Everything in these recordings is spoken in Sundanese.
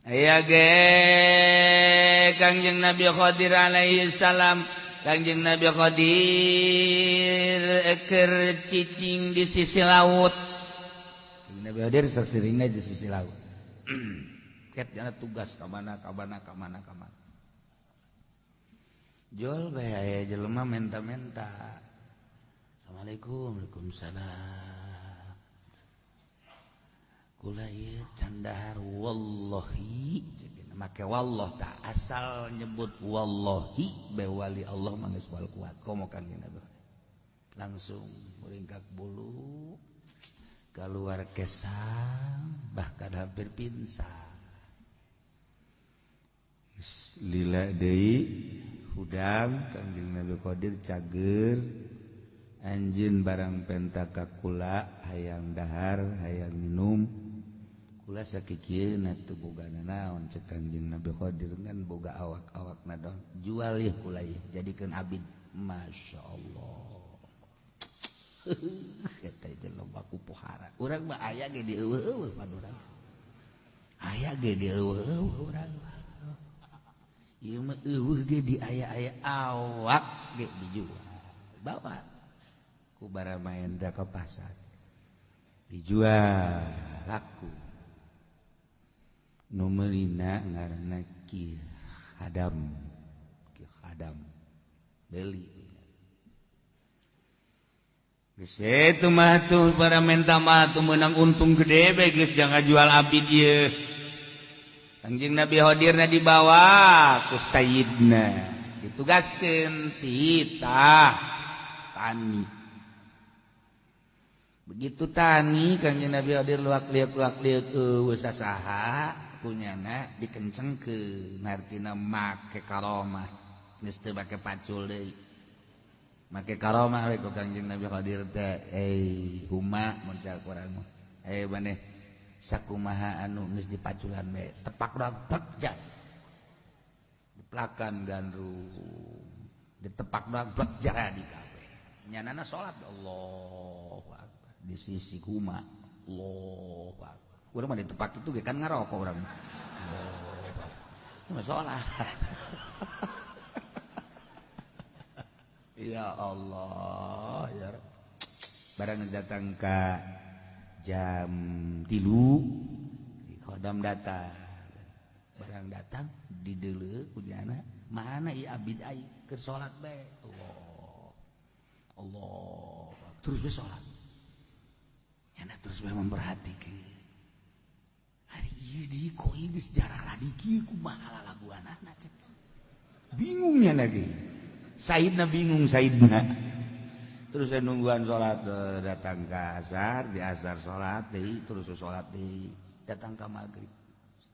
aya ge Kangjeng Nabi Khadir alaihi salam Kangjeng Nabi Khadir keur cicing di sisi laut. Nabi Khadir sasiringna di sisi laut. Ket jana tugas ka mana. Jol bae aya jelema menta-menta. Assalamualaikum. Waalaikumsalam. Kula ieu candahar wallahi make wallah tak asal nyebut wallahi be wali Allah manggeus wal kuat komo Kangjeng Nabi langsung meringkak bulu keluar kesang bahkan hampir pingsan lila deui hudang Kangjeng Nabi Khadir cager anjeun barang penta ka kula hayang dahar hayang minum kula sakikieuna teu bogana naon cek Kangjeng Nabi Khadir ngan boga awak-awakna don jual ieu kula ieu jadikeun abid masyaallah eta teh loba ku pohara urang mah aya ge di eueuh padurang aya ge di eueuh urang ieu mah eueuh ge di aya-aya awak ge dijual bawa ku Baramahendra ka pasar dijual laku numerina ngaranna Ki Hadam beli geus itu mah tuh para menta mah tuh meunang untung gede bae geus jangan jual abid ieu Kangjeng Nabi Khadirna dibawa ku sayyidna ditugaskeun titah tani begitu tani Kangjeng Nabi Khadir luak-liuk eueuh sasaha punyana dikencengkeun artina make karomah geus teu make pacul deui make karomah we ku Kangjeng Nabi Khadir teh huma mun cak urang mah maneh sakumaha anu geus dipaculan bae tepak dapek jak diplakan gandrung ditepak dapek jadi kabeh nyanana salat Allahu Akbar di sisi huma Allahu Akbar urang mah ditepak itu ge kan ngarokok urang Allahu Akbar salat ya Allah ya Rabb barang datang ka jam 3 khodam datang barang datang dideuleu kunyana mana ieu abid ai keur salat bae Allah terus bae salat nyana terus bae memperhatikeun ari ieu di koi geus jarara diki kumaha laguanana cek bingung nyana ge Saidna bingung Saidna terus saya nungguan sholat datang ke asar di asar sholat deh terus sholat deh datang ke maghrib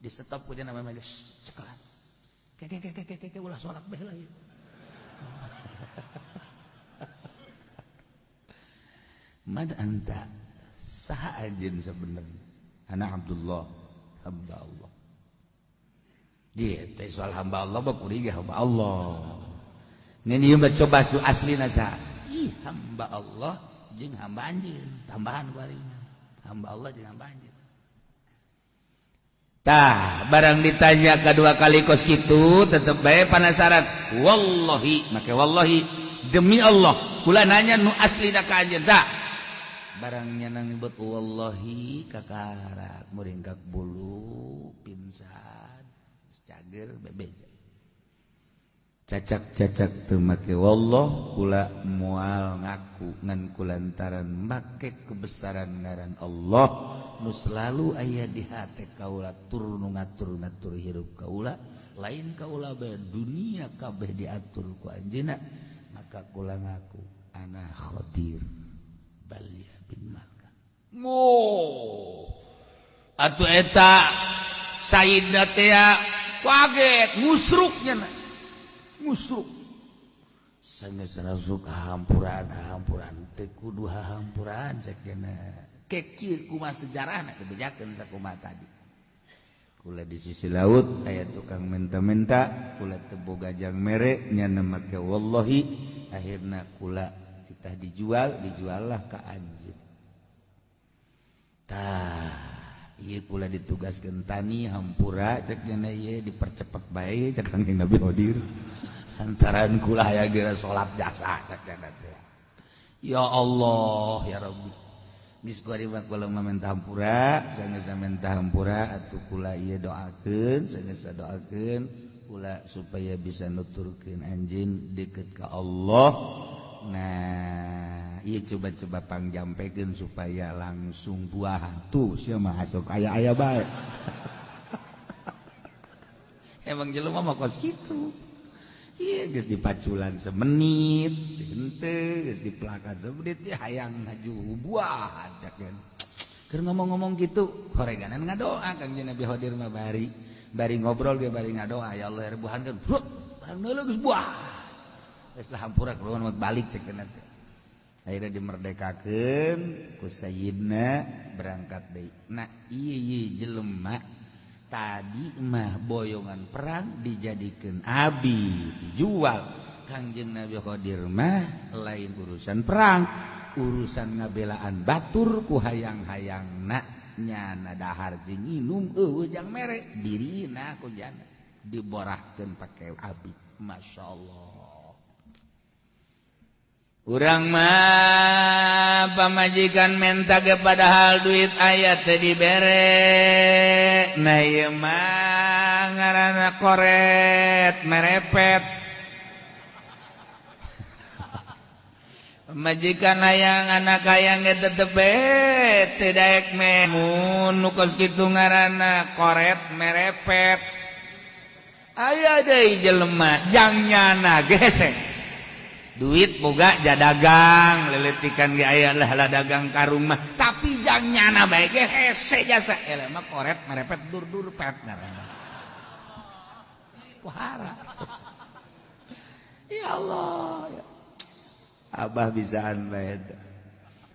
di stop aja nama maghrib cekalan keke ulah sholat beh lah ya mad anta saha anjeun sebenarnya anak Abdullah hamba Allah dia teh soal hamba Allah baku dia hamba Allah ini dia coba su asli nasa hamba Allah jeung hamba anjeun tambahan kuarinya hamba Allah jeung hamba anjeun tah barang ditanya kedua kali kos kitu tetep bae penasaran wallahi make wallahi demi Allah kula nanya nu aslina ka anjeun tah barangnya nang nyebut wallahi kakarak muringkak bulu pingsan cager bebeja cacak-cacak teu make wallah kula moal ngaku ngan kulantaran make kebesaran ngaran Allah nu selalu aya di hate kaula tur nu ngatur-ngatur hirup kaula lain kaula bae dunia kabeh diatur ku anjeunna maka kula ngaku ana Khadir Balia bin Malkan atuh eta Sayyidna teh kaget musruknya musuk sangat serasuk hampuran teh kudu hampuran cekna kekir kumaha sejarahna kebejakeun sakumaha tadi kula di sisi laut aya tukang menta-menta kula teu boga jang mere nyana make wallahi akhirna kula kita dijual lah ka anjeun tah Ieu kula ditugaskeun tani hampura cek cenah ieu dipercepat bae cek Kangjeng Nabi hadir. Lantaran kula aya geura salat jasa cek cenah teh. Ya Allah ya Rabbi. Geus kuari mah kula minta hampura, sanes minta hampura atuh kula ieu doakeun, sanes doakeun kula supaya bisa nuturkeun anjeun deukeut ka Allah. Nah, ieu coba-coba pangjampekeun supaya langsung buahan tuh sia mah hasok aya-aya bae. Emang jelema mah kos kitu. Iya geus dipaculan semenit, henteu geus dipelakan semenit ya hayang ngaju buahan cakeun. Keur ngomong-ngomong kitu, horeganan ngadoa Kangjeng Nabi hadir mah bari ngobrol ge bari ngadoa ya Allah rebuhankeun. Barang deuleu geus buah. Geus lah hampura keluar balik cekeun teh. Akhirnya dimerdekakeun ku sayyidna berangkat deui. Nah, ieu jelema tadi mah boyongan perang dijadikeun abi dijual. Kangjeng Nabi Khadir mah lain urusan perang, urusan ngabelaan batur ku hayang-hayangna nyana dahar jeung nginum eueuh jang mere dirina ku jana diborahkeun pake abi. Masyaallah. Urang mah pamajikan menta ge padahal duit aya teu dibere. Nah ieu mah ngaranna koret merepet. Pamajikan hayang anak hayang ge tetep teu daek meh mun nu kos kitu ngaranna koret merepet. Aya deui jelema jang nyana ge hese. Duit boga jadagang leletikan ge aya lah dagang ka rumah tapi jang nyana bae ge hese jasa eleh mah koret merepet dur pet ngaranna. Pohara. Ya Allah. Abah bisaan bae.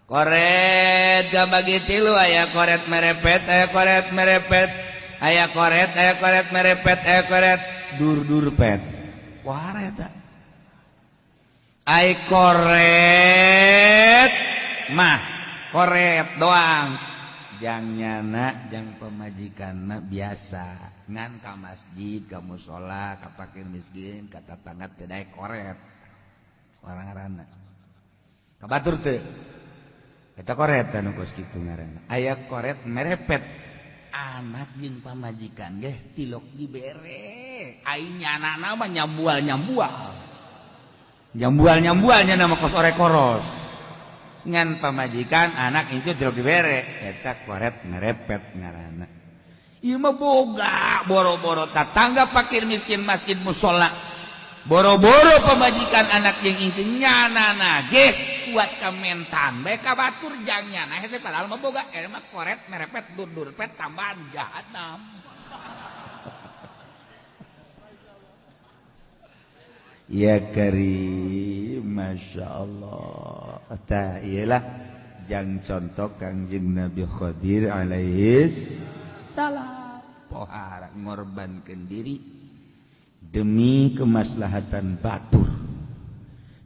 Koret gabagi tilu aya koret merepet, aya koret merepet, aya koret merepet, aya koret dur pet. Pohara eta. Ai koret mah koret doang jang nyana jang pemajikanna biasa ngan ka masjid ka mushola ka fakir miskin ka tetangga teu daek koret orang-orangna ka batur teu eta koret anu kos kitu ngaranna. Aya koret merepet anak jeung pamajikan ge tilok dibere ai nyanana mah nyambual nyambualnya nama kos ore koros ngan pamajikan anak itu tidak dibere eta koret merepet ngaranna. Ieu mah boga boro-boro tatangga fakir miskin masjid mushola boro-boro pamajikan anak jeung incu nyanana ge kuat ka mentan bae ka batur jang nyana hese padahal mah boga eta mah koret merepet dur pet tambahan jahanam. Ya Karim, Masya Allah. Tah iyalah jang contoh Kangjeng Nabi Khadir alaihi salam. Pohara ngorbankeun diri demi kemaslahatan batur.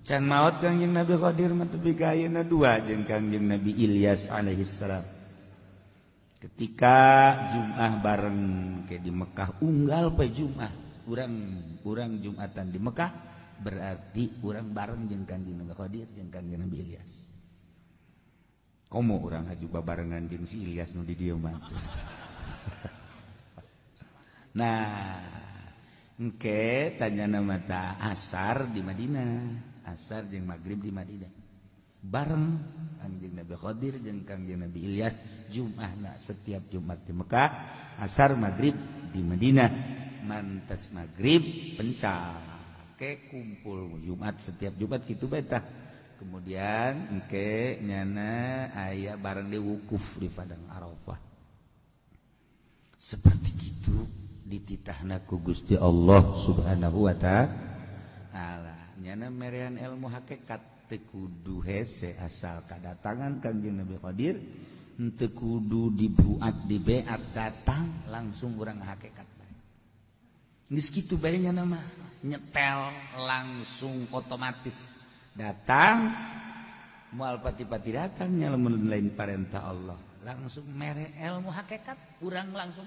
Can maot Kangjeng Nabi Khadir mah teu bigayeuna dua jeung Kangjeng Nabi Ilyas alaihi salam. Ketika Jumat bareng ke di Mekah unggal poe Jumat, urang Jumatan di Mekah berarti urang bareng jeung Kangjeng Nabi Khadir jeung Kangjeng Nabi Ilyas. Komo urang haju babarengan jeung si Ilyas nu di dieu mah. Nah, engke tanyana mata asar di Madinah, asar jeung magrib di Madinah. Bareng Kangjeng Nabi Khadir jeung Kangjeng Nabi Ilyas Jumatna setiap Jumat di Mekah, asar magrib di Madinah. Mantas magrib pencar ke kumpul Jumat setiap Jumat gitu betah. Kemudian engke nyana aya bareng di wukuf di padang Arafah. Seperti itu dititahna ku Gusti Allah Subhanahu wa taala. Nyana merean ilmu hakikat teu kudu hese asal kadatangan Kangjeng Nabi Khadir teu kudu dibuat di beat datang langsung urang hakikat. Geus kitu bae nyana mah nyetel langsung otomatis datang moal pati-pati datang nya lamun lain parentah Allah langsung mere ilmu hakikat, kurang langsung